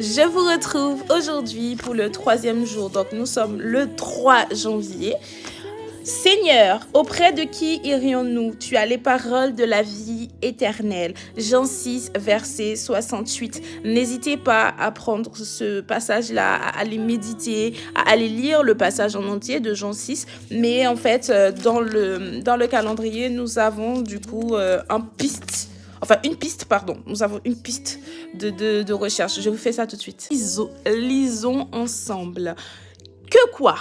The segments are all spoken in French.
Je vous retrouve aujourd'hui pour le 3e jour. Donc, nous sommes le 3 janvier. Seigneur, auprès de qui irions-nous? Tu as les paroles de la vie éternelle. Jean 6, verset 68. N'hésitez pas à prendre ce passage-là, à aller méditer, à aller lire le passage en entier de Jean 6. Mais en fait, dans le calendrier, nous avons du coup une piste, pardon. Nous avons une piste de recherche. Je vous fais ça tout de suite. Lisons ensemble. Que quoi?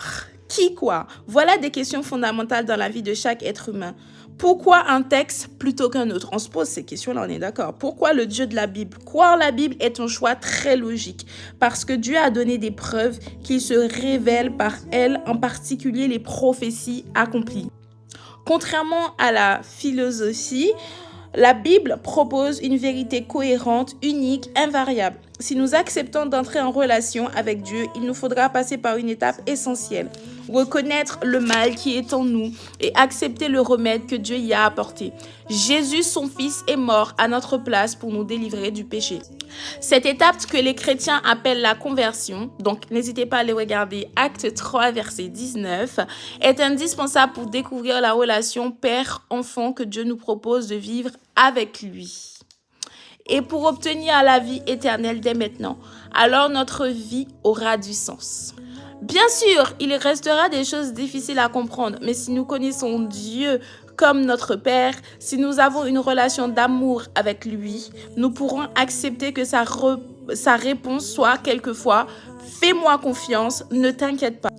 Qui quoi? Voilà des questions fondamentales dans la vie de chaque être humain. Pourquoi un texte plutôt qu'un autre? On se pose ces questions-là, on est d'accord. Pourquoi le Dieu de la Bible? Croire la Bible est un choix très logique parce que Dieu a donné des preuves qu'il se révèle par elle, en particulier les prophéties accomplies. Contrairement à la philosophie, la Bible propose une vérité cohérente, unique, invariable. Si nous acceptons d'entrer en relation avec Dieu, il nous faudra passer par une étape essentielle. Reconnaître le mal qui est en nous et accepter le remède que Dieu y a apporté. Jésus, son Fils, est mort à notre place pour nous délivrer du péché. Cette étape que les chrétiens appellent la conversion, donc n'hésitez pas à aller regarder Acte 3, verset 19, est indispensable pour découvrir la relation père-enfant que Dieu nous propose de vivre avec lui. Et pour obtenir la vie éternelle dès maintenant, alors notre vie aura du sens. Bien sûr, il restera des choses difficiles à comprendre, mais si nous connaissons Dieu comme notre Père, si nous avons une relation d'amour avec lui, nous pourrons accepter que sa réponse soit quelquefois « Fais-moi confiance, ne t'inquiète pas.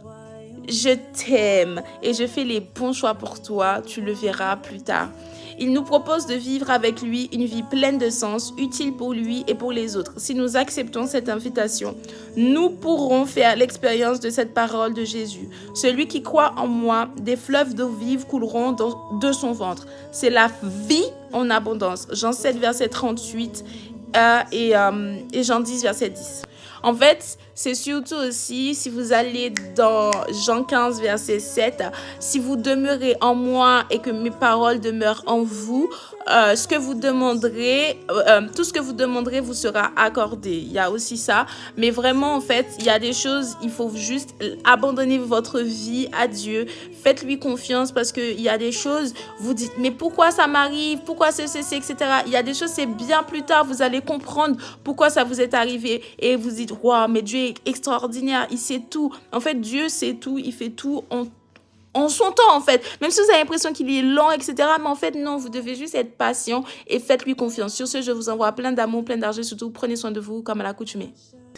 Je t'aime et je fais les bons choix pour toi, tu le verras plus tard. » Il nous propose de vivre avec lui une vie pleine de sens, utile pour lui et pour les autres. Si nous acceptons cette invitation, nous pourrons faire l'expérience de cette parole de Jésus. Celui qui croit en moi, des fleuves d'eau vive couleront de son ventre. C'est la vie en abondance. Jean 7, verset 38 et Jean 10, verset 10. En fait, c'est surtout aussi, si vous allez dans Jean 15, verset 7, si vous demeurez en moi et que mes paroles demeurent en vous, tout ce que vous demanderez vous sera accordé. Il y a aussi ça. Mais vraiment, en fait, il y a des choses, il faut juste abandonner votre vie à Dieu. Faites-lui confiance parce qu'il y a des choses, vous dites, mais pourquoi ça m'arrive? Pourquoi c'est, etc. Il y a des choses, c'est bien plus tard, vous allez comprendre pourquoi ça vous est arrivé. Et vous dites, waouh, mais Dieu est extraordinaire, il sait tout. En fait, Dieu sait tout, il fait tout en son temps, en fait. Même si vous avez l'impression qu'il est lent, etc. Mais en fait, non, vous devez juste être patient et faites-lui confiance. Sur ce, je vous envoie plein d'amour, plein d'argent. Surtout, prenez soin de vous comme à l'accoutumée.